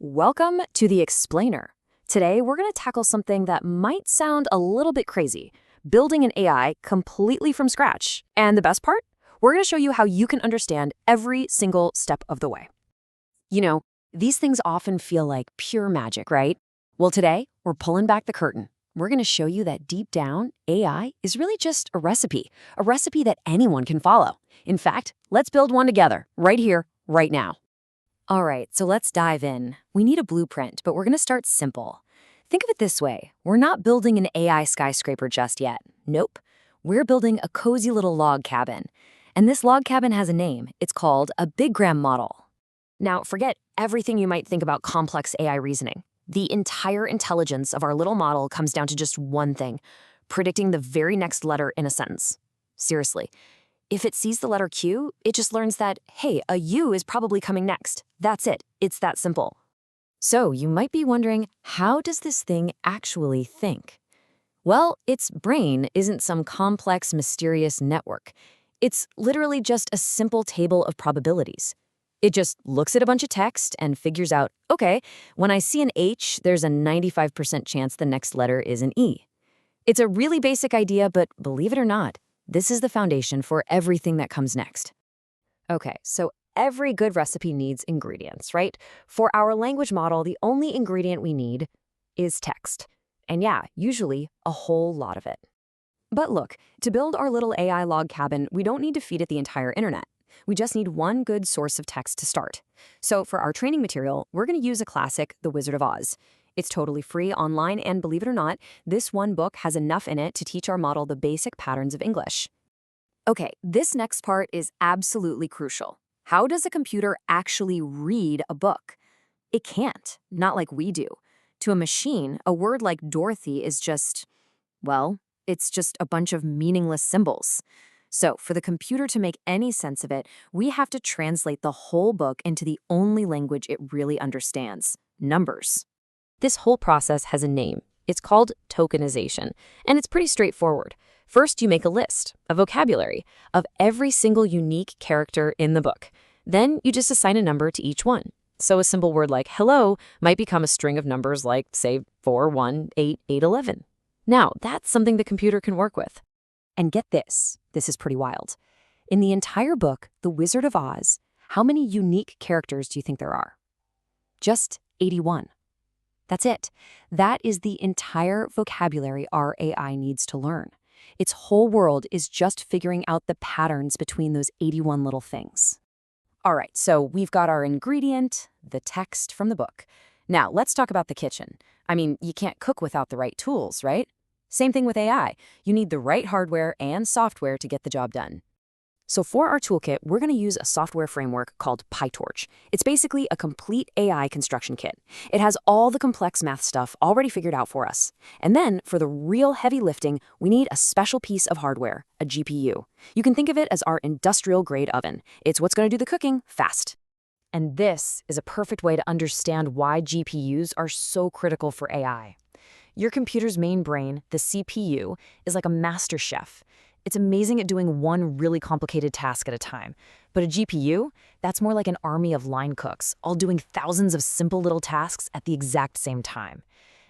Welcome to The Explainer. Today, we're going to tackle something that might sound a little bit crazy, building an AI completely from scratch. And the best part? We're going to show you how you can understand every single step of the way. You know, these things often feel like pure magic, right? Well, today, we're pulling back the curtain. We're going to show you that deep down, AI is really just a recipe that anyone can follow. In fact, let's build one together, right here, right now. All right, so let's dive in. We need a blueprint, but we're going to start simple. Think of it this way. We're not building an AI skyscraper just yet. Nope. We're building a cozy little log cabin. And this log cabin has a name. It's called a BigGram model. Now, forget everything you might think about complex AI reasoning. The entire intelligence of our little model comes down to just one thing: predicting the very next letter in a sentence. Seriously. If it sees the letter Q, it just learns that, hey, a U is probably coming next. That's it. It's that simple. So you might be wondering, how does this thing actually think? Well, its brain isn't some complex, mysterious network. It's literally just a simple table of probabilities. It just looks at a bunch of text and figures out, okay, when I see an H, there's a 95% chance the next letter is an E. It's a really basic idea, but believe it or not, this is the foundation for everything that comes next. Okay, so every good recipe needs ingredients, right? For our language model, the only ingredient we need is text. And yeah, usually a whole lot of it. But look, to build our little AI log cabin, we don't need to feed it the entire internet. We just need one good source of text to start. So for our training material, we're going to use a classic, The Wizard of Oz. It's totally free online, and believe it or not, this one book has enough in it to teach our model the basic patterns of English. Okay, this next part is absolutely crucial. How does a computer actually read a book? It can't, not like we do. To a machine, a word like Dorothy is just, well, it's just a bunch of meaningless symbols. So for the computer to make any sense of it, we have to translate the whole book into the only language it really understands: numbers. This whole process has a name. It's called tokenization, and it's pretty straightforward. First, you make a list, a vocabulary, of every single unique character in the book. Then you just assign a number to each one. So a simple word like hello might become a string of numbers like, say, 4, 1, 8, 8, 11. Now, that's something the computer can work with. And get this is pretty wild. In the entire book, The Wizard of Oz, how many unique characters do you think there are? Just 81. That's it. That is the entire vocabulary our AI needs to learn. Its whole world is just figuring out the patterns between those 81 little things. All right, so we've got our ingredient, the text from the book. Now, let's talk about the kitchen. I mean, you can't cook without the right tools, right? Same thing with AI. You need the right hardware and software to get the job done. So for our toolkit, we're going to use a software framework called PyTorch. It's basically a complete AI construction kit. It has all the complex math stuff already figured out for us. And then, for the real heavy lifting, we need a special piece of hardware, a GPU. You can think of it as our industrial-grade oven. It's what's going to do the cooking fast. And this is a perfect way to understand why GPUs are so critical for AI. Your computer's main brain, the CPU, is like a master chef. It's amazing at doing one really complicated task at a time. But a GPU, that's more like an army of line cooks, all doing thousands of simple little tasks at the exact same time.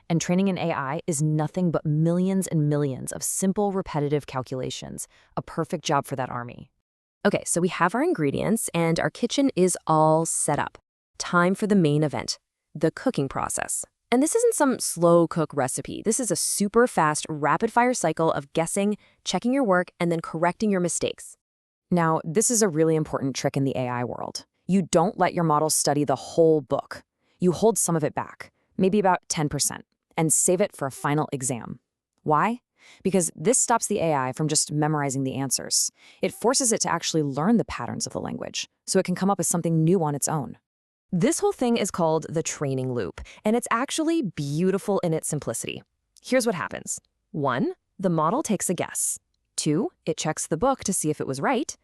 And training an AI is nothing but millions and millions of simple, repetitive calculations, a perfect job for that army. Okay, so we have our ingredients, and our kitchen is all set up. Time for the main event, the cooking process. And this isn't some slow cook recipe. This is a super fast, rapid fire cycle of guessing, checking your work, and then correcting your mistakes. Now, this is a really important trick in the AI world. You don't let your model study the whole book. You hold some of it back, maybe about 10%, and save it for a final exam. Why? Because this stops the AI from just memorizing the answers. It forces it to actually learn the patterns of the language, so it can come up with something new on its own. This whole thing is called the training loop, and it's actually beautiful in its simplicity. Here's what happens. 1, the model takes a guess. 2, it checks the book to see if it was right.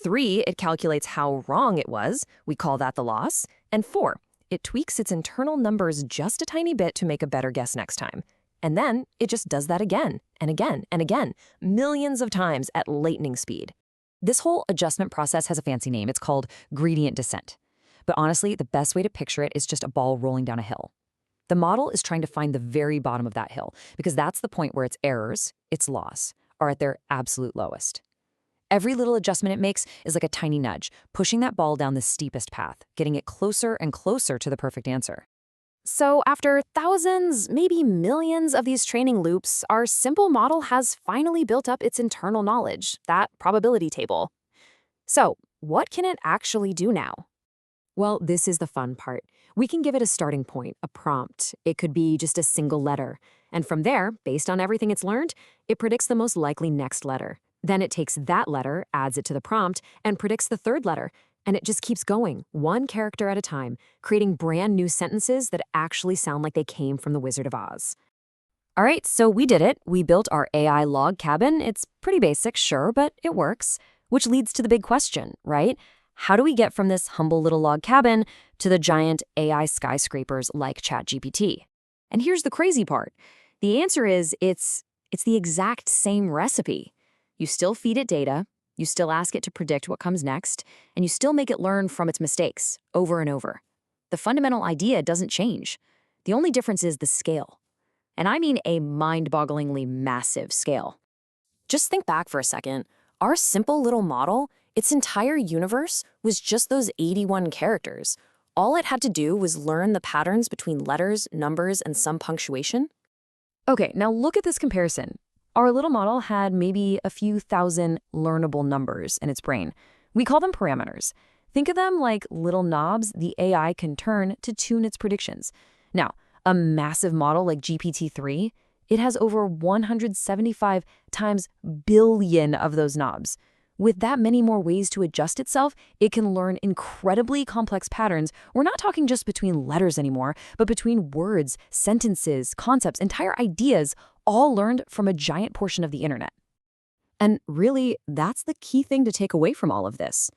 3, it calculates how wrong it was. We call that the loss. And 4, it tweaks its internal numbers just a tiny bit to make a better guess next time. And then it just does that again and again and again, millions of times at lightning speed. This whole adjustment process has a fancy name. It's called gradient descent. But honestly, the best way to picture it is just a ball rolling down a hill. The model is trying to find the very bottom of that hill because that's the point where its errors, its loss, are at their absolute lowest. Every little adjustment it makes is like a tiny nudge, pushing that ball down the steepest path, getting it closer and closer to the perfect answer. So after thousands, maybe millions of these training loops, our simple model has finally built up its internal knowledge, that probability table. So what can it actually do now? Well, this is the fun part. We can give it a starting point, a prompt. It could be just a single letter. And from there, based on everything it's learned, it predicts the most likely next letter. Then it takes that letter, adds it to the prompt, and predicts the third letter. And it just keeps going, one character at a time, creating brand new sentences that actually sound like they came from the Wizard of Oz. All right, so we did it. We built our AI log cabin. It's pretty basic, sure, but it works. Which leads to the big question, right? How do we get from this humble little log cabin to the giant AI skyscrapers like ChatGPT? And here's the crazy part. The answer is it's the exact same recipe. You still feed it data, you still ask it to predict what comes next, and you still make it learn from its mistakes over and over. The fundamental idea doesn't change. The only difference is the scale. And I mean a mind-bogglingly massive scale. Just think back for a second. Our simple little model, its entire universe was just those 81 characters. All it had to do was learn the patterns between letters, numbers, and some punctuation. Okay, now look at this comparison. Our little model had maybe a few thousand learnable numbers in its brain. We call them parameters. Think of them like little knobs the AI can turn to tune its predictions. Now, a massive model like GPT-3, it has over 175 times billion of those knobs. With that many more ways to adjust itself, it can learn incredibly complex patterns. We're not talking just between letters anymore, but between words, sentences, concepts, entire ideas, all learned from a giant portion of the internet. And really, that's the key thing to take away from all of this.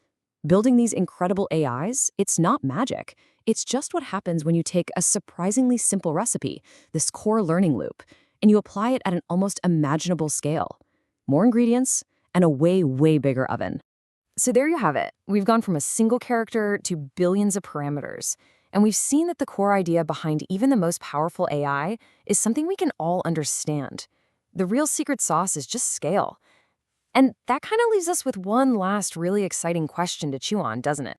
Building these incredible AIs, it's not magic. It's just what happens when you take a surprisingly simple recipe, this core learning loop, and you apply it at an almost imaginable scale. More ingredients, and a way, way bigger oven. So there you have it. We've gone from a single character to billions of parameters. And we've seen that the core idea behind even the most powerful AI is something we can all understand. The real secret sauce is just scale. And that kind of leaves us with one last really exciting question to chew on, doesn't it?